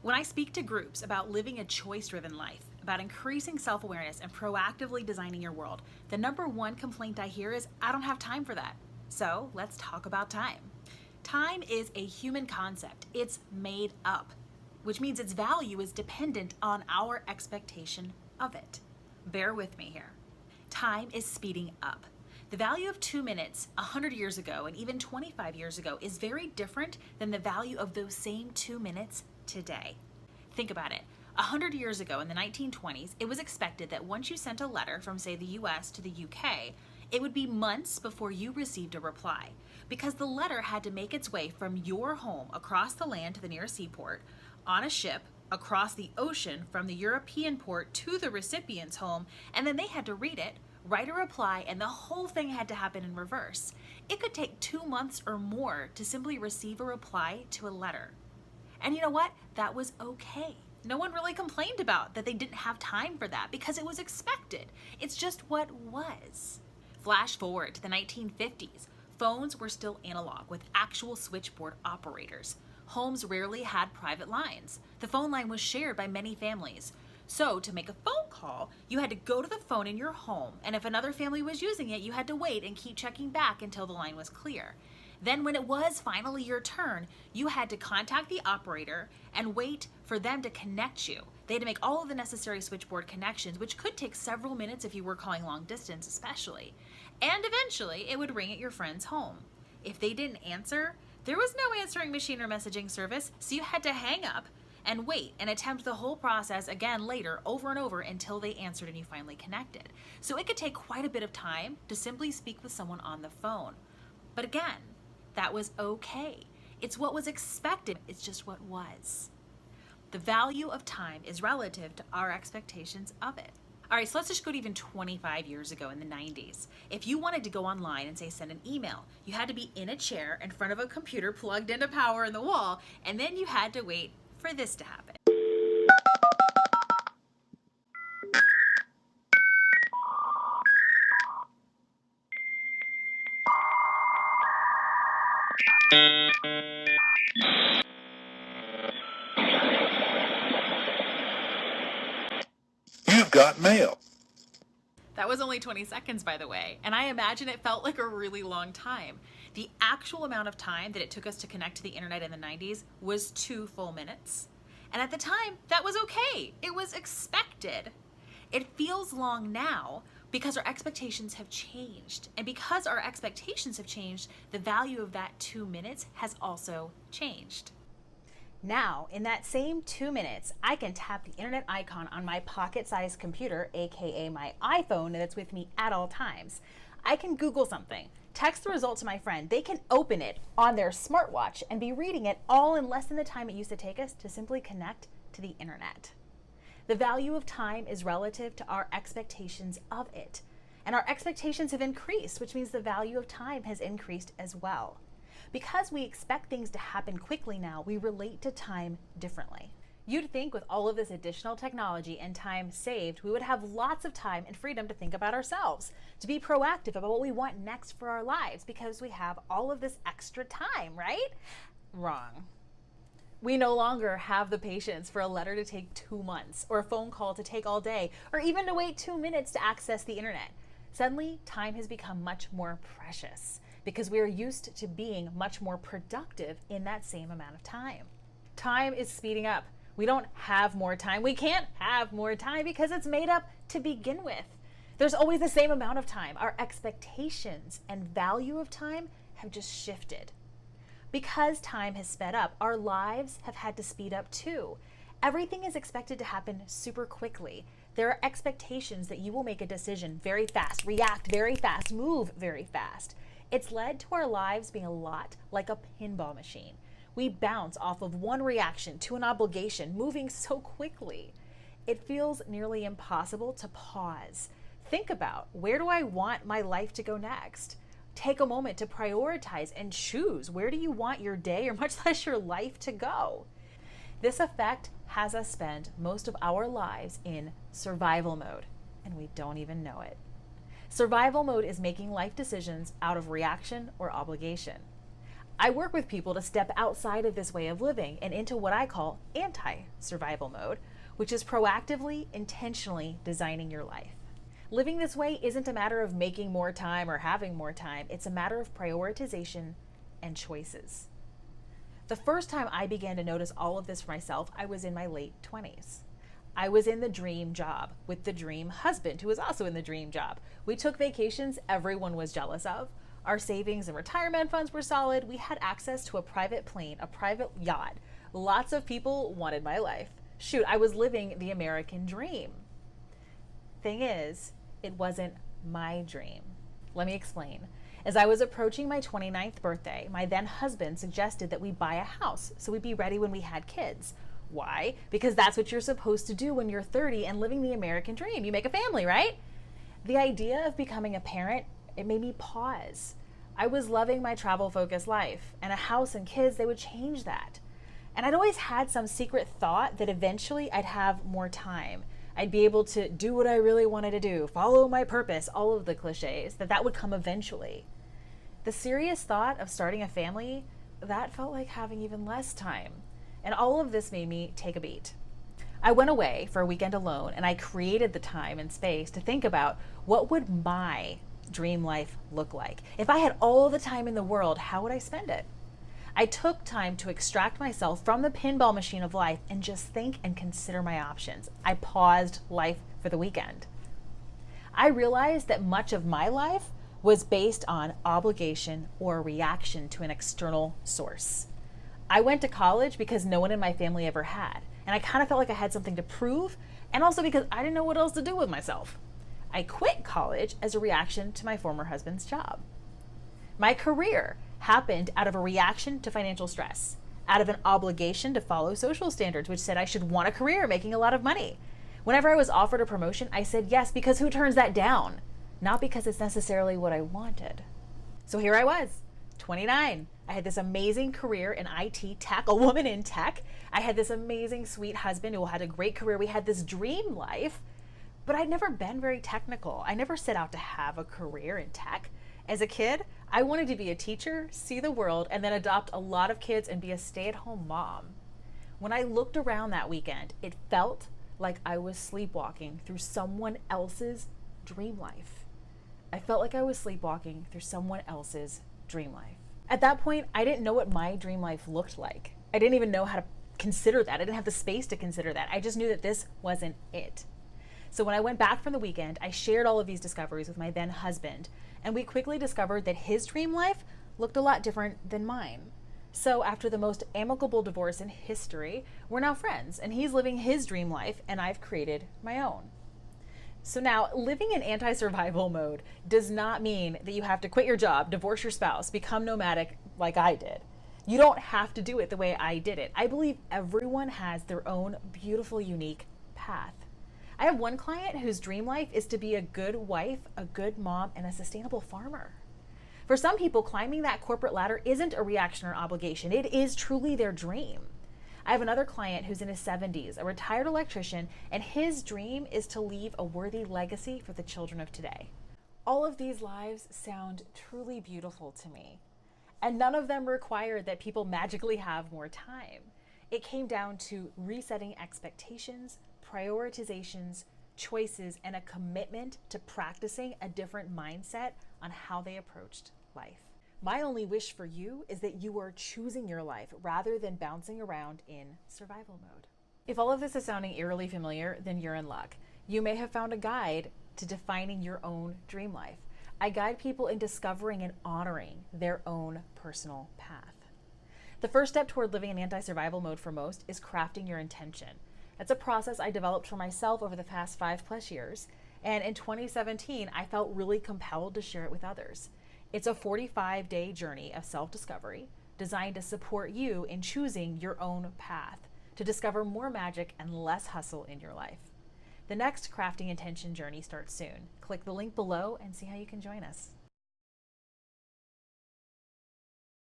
When I speak to groups about living a choice-driven life, about increasing self-awareness and proactively designing your world, the number one complaint I hear is, I don't have time for that. So let's talk about time. Time is a human concept. It's made up, which means its value is dependent on our expectation of it. Bear with me here. Time is speeding up. The value of 2 minutes 100 years ago and even 25 years ago is very different than the value of those same 2 minutes today. Think about it. 100 years ago in the 1920s, it was expected that once you sent a letter from, say, the US to the UK, it would be months before you received a reply, because the letter had to make its way from your home across the land to the nearest seaport, on a ship, across the ocean from the European port to the recipient's home, and then they had to read it, write a reply, and the whole thing had to happen in reverse. It could take 2 months or more to simply receive a reply to a letter. And you know what? That was okay. No one really complained about that they didn't have time for that because it was expected. It's just what was. Flash forward to the 1950s. Phones were still analog with actual switchboard operators. Homes rarely had private lines. The phone line was shared by many families. So to make a phone call, you had to go to the phone in your home, and if another family was using it, you had to wait and keep checking back until the line was clear. Then when it was finally your turn, you had to contact the operator and wait for them to connect you. They had to make all of the necessary switchboard connections, which could take several minutes if you were calling long distance especially. And eventually, it would ring at your friend's home. If they didn't answer, there was no answering machine or messaging service, so you had to hang up and wait and attempt the whole process again later over and over until they answered and you finally connected. So it could take quite a bit of time to simply speak with someone on the phone. But again, that was okay. It's what was expected. It's just what was. The value of time is relative to our expectations of it. All right, so let's just go to even 25 years ago in the 90s. If you wanted to go online and say send an email, you had to be in a chair in front of a computer plugged into power in the wall, and then you had to wait for this to happen. You've got mail. That was only 20 seconds, by the way, and I imagine it felt like a really long time. The actual amount of time that it took us to connect to the internet in the 90s was 2 full minutes. And at the time, that was okay. It was expected. It feels long now because our expectations have changed. And because our expectations have changed, the value of that 2 minutes has also changed. Now, in that same 2 minutes, I can tap the internet icon on my pocket-sized computer, aka my iPhone, that's with me at all times. I can Google something, text the result to my friend. They can open it on their smartwatch and be reading it all in less than the time it used to take us to simply connect to the internet. The value of time is relative to our expectations of it. And our expectations have increased, which means the value of time has increased as well. Because we expect things to happen quickly now, we relate to time differently. You'd think with all of this additional technology and time saved, we would have lots of time and freedom to think about ourselves, to be proactive about what we want next for our lives because we have all of this extra time, right? Wrong. We no longer have the patience for a letter to take 2 months, or a phone call to take all day, or even to wait 2 minutes to access the internet. Suddenly, time has become much more precious because we are used to being much more productive in that same amount of time. Time is speeding up. We don't have more time. We can't have more time because it's made up to begin with. There's always the same amount of time. Our expectations and value of time have just shifted. Because time has sped up, our lives have had to speed up too. Everything is expected to happen super quickly. There are expectations that you will make a decision very fast, react very fast, move very fast. It's led to our lives being a lot like a pinball machine. We bounce off of one reaction to an obligation, moving so quickly. It feels nearly impossible to pause. Think about, where do I want my life to go next? Take a moment to prioritize and choose, where do you want your day or much less your life to go? This effect has us spend most of our lives in survival mode, and we don't even know it. Survival mode is making life decisions out of reaction or obligation. I work with people to step outside of this way of living and into what I call anti-survival mode, which is proactively, intentionally designing your life. Living this way isn't a matter of making more time or having more time. It's a matter of prioritization and choices. The first time I began to notice all of this for myself, I was in my late 20s. I was in the dream job with the dream husband who was also in the dream job. We took vacations everyone was jealous of. Our savings and retirement funds were solid. We had access to a private plane, a private yacht. Lots of people wanted my life. Shoot, I was living the American dream. Thing is, it wasn't my dream. Let me explain. As I was approaching my 29th birthday, my then husband suggested that we buy a house so we'd be ready when we had kids. Why? Because that's what you're supposed to do when you're 30 and living the American dream. You make a family, right? The idea of becoming a parent, it made me pause. I was loving my travel-focused life, and a house and kids, they would change that. And I'd always had some secret thought that eventually I'd have more time. I'd be able to do what I really wanted to do, follow my purpose, all of the cliches, that would come eventually. The serious thought of starting a family, that felt like having even less time. And all of this made me take a beat. I went away for a weekend alone, and I created the time and space to think about what would my dream life look like. If I had all the time in the world, how would I spend it? I took time to extract myself from the pinball machine of life and just think and consider my options. I paused life for the weekend. I realized that much of my life was based on obligation or reaction to an external source. I went to college because no one in my family ever had, and I kind of felt like I had something to prove, and also because I didn't know what else to do with myself. I quit college as a reaction to my former husband's job. My career happened out of a reaction to financial stress, out of an obligation to follow social standards, which said I should want a career making a lot of money. Whenever I was offered a promotion, I said yes, because who turns that down? Not because it's necessarily what I wanted. So here I was, 29. I had this amazing career in IT tech, a woman in tech. I had this amazing, sweet husband who had a great career. We had this dream life, but I'd never been very technical. I never set out to have a career in tech. As a kid, I wanted to be a teacher, see the world, and then adopt a lot of kids and be a stay-at-home mom. When I looked around that weekend, it felt like I was sleepwalking through someone else's dream life. I felt like I was sleepwalking through someone else's dream life. At that point, I didn't know what my dream life looked like. I didn't even know how to consider that. I didn't have the space to consider that. I just knew that this wasn't it. So when I went back from the weekend, I shared all of these discoveries with my then husband, and we quickly discovered that his dream life looked a lot different than mine. So after the most amicable divorce in history, we're now friends, and he's living his dream life, and I've created my own. So now, living in anti-survival mode does not mean that you have to quit your job, divorce your spouse, become nomadic like I did. You don't have to do it the way I did it. I believe everyone has their own beautiful, unique path. I have one client whose dream life is to be a good wife, a good mom, and a sustainable farmer. For some people, climbing that corporate ladder isn't a reaction or obligation. It is truly their dream. I have another client who's in his 70s, a retired electrician, and his dream is to leave a worthy legacy for the children of today. All of these lives sound truly beautiful to me, and none of them required that people magically have more time. It came down to resetting expectations, prioritizations, choices, and a commitment to practicing a different mindset on how they approached life. My only wish for you is that you are choosing your life rather than bouncing around in survival mode. If all of this is sounding eerily familiar, then you're in luck. You may have found a guide to defining your own dream life. I guide people in discovering and honoring their own personal path. The first step toward living in anti-survival mode for most is crafting your intention. That's a process I developed for myself over the past 5+ years, and in 2017, I felt really compelled to share it with others. It's a 45-day journey of self-discovery designed to support you in choosing your own path, to discover more magic and less hustle in your life. The next Crafting Intention journey starts soon. Click the link below and see how you can join us.